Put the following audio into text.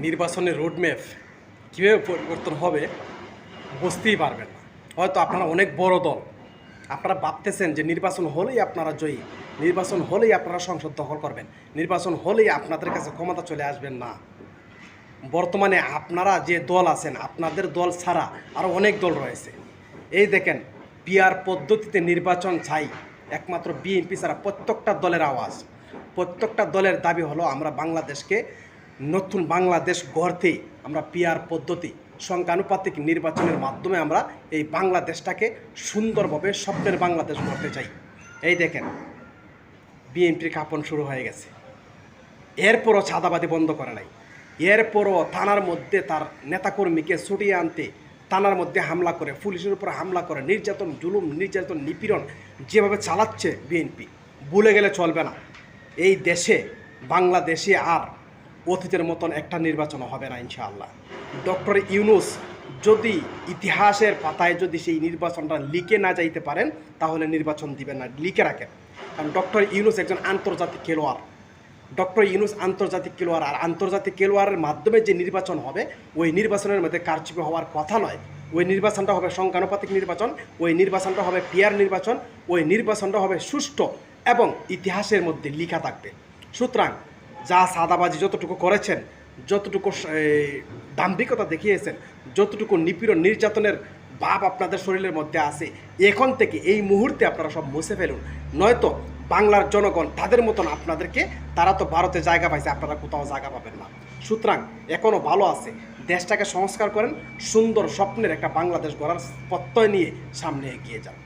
নির্বাচনের রোডম্যাপ কীভাবে পরিবর্তন হবে বুঝতেই পারবেন না। হয়তো আপনারা অনেক বড় দল, আপনারা ভাবতেছেন যে নির্বাচন হলেই আপনারা জয়ী, নির্বাচন হলেই আপনারা সংসদ দখল করবেন, নির্বাচন হলেই আপনাদের কাছে ক্ষমতা চলে আসবেন। না, বর্তমানে আপনারা যে দল আছেন, আপনাদের দল ছাড়া আরও অনেক দল রয়েছে। এই দেখেন, পিআর পদ্ধতিতে নির্বাচন চাই, একমাত্র বিএনপি ছাড়া প্রত্যেকটা দলের আওয়াজ, প্রত্যেকটা দলের দাবি হলো আমরা বাংলাদেশকে নতুন বাংলাদেশ গড়তে আমরা পিআর পদ্ধতি সংখ্যানুপাতিক নির্বাচনের মাধ্যমে আমরা এই বাংলাদেশটাকে সুন্দরভাবে স্বপ্নের বাংলাদেশ গড়তে চাই। এই দেখেন, বিএনপির কাঁপন শুরু হয়ে গেছে। এরপরও চাঁদাবাদি বন্ধ করে নাই, এরপরও থানার মধ্যে তার নেতাকর্মীকে ছুটিয়ে আনতে থানার মধ্যে হামলা করে, পুলিশের উপর হামলা করে, নির্যাতন, জুলুম, নির্যাতন, নিপীড়ন যেভাবে চালাচ্ছে বিএনপি, ভুলে গেলে চলবে না। এই দেশে, বাংলাদেশে আর অতীতের মতন একটা নির্বাচন হবে না ইনশাআল্লাহ। ডক্টর ইউনূস যদি ইতিহাসের পাতায় যদি সেই নির্বাচনটা লিখে না যাইতে পারেন, তাহলে নির্বাচন দিবেন না, লিখে রাখেন। কারণ ডক্টর ইউনূস একজন আন্তর্জাতিক খেলোয়াড়, ডক্টর ইউনূস আন্তর্জাতিক খেলোয়াড়। আর আন্তর্জাতিক খেলোয়াড়ের মাধ্যমে যে নির্বাচন হবে, ওই নির্বাচনের মধ্যে কারচুপি হওয়ার কথা নয়। ওই নির্বাচনটা হবে সংখ্যানুপাতিক নির্বাচন, ওই নির্বাচনটা হবে পিআর নির্বাচন, ওই নির্বাচনটা হবে সুষ্ঠু এবং ইতিহাসের মধ্যে লেখা থাকবে। সুতরাং যা সাদাবাজি যতটুকু করেছেন, যতটুকু দাম্ভিকতা দেখিয়েছেন, যতটুকু নিপীড়ন নির্যাতনের ভাব আপনাদের শরীরের মধ্যে আছে, এখন থেকে এই মুহূর্তে আপনারা সব মুছে ফেলুন। নয়তো বাংলার জনগণ তাদের মতন আপনাদেরকে, তারা তো ভারতে জায়গা পাইছে, আপনারা কোথাও জায়গা পাবেন না। সুতরাং এখনও ভালো আছে, দেশটাকে সংস্কার করেন, সুন্দর স্বপ্নের একটা বাংলাদেশ গড়ার প্রত্যয় নিয়ে সামনে এগিয়ে যান।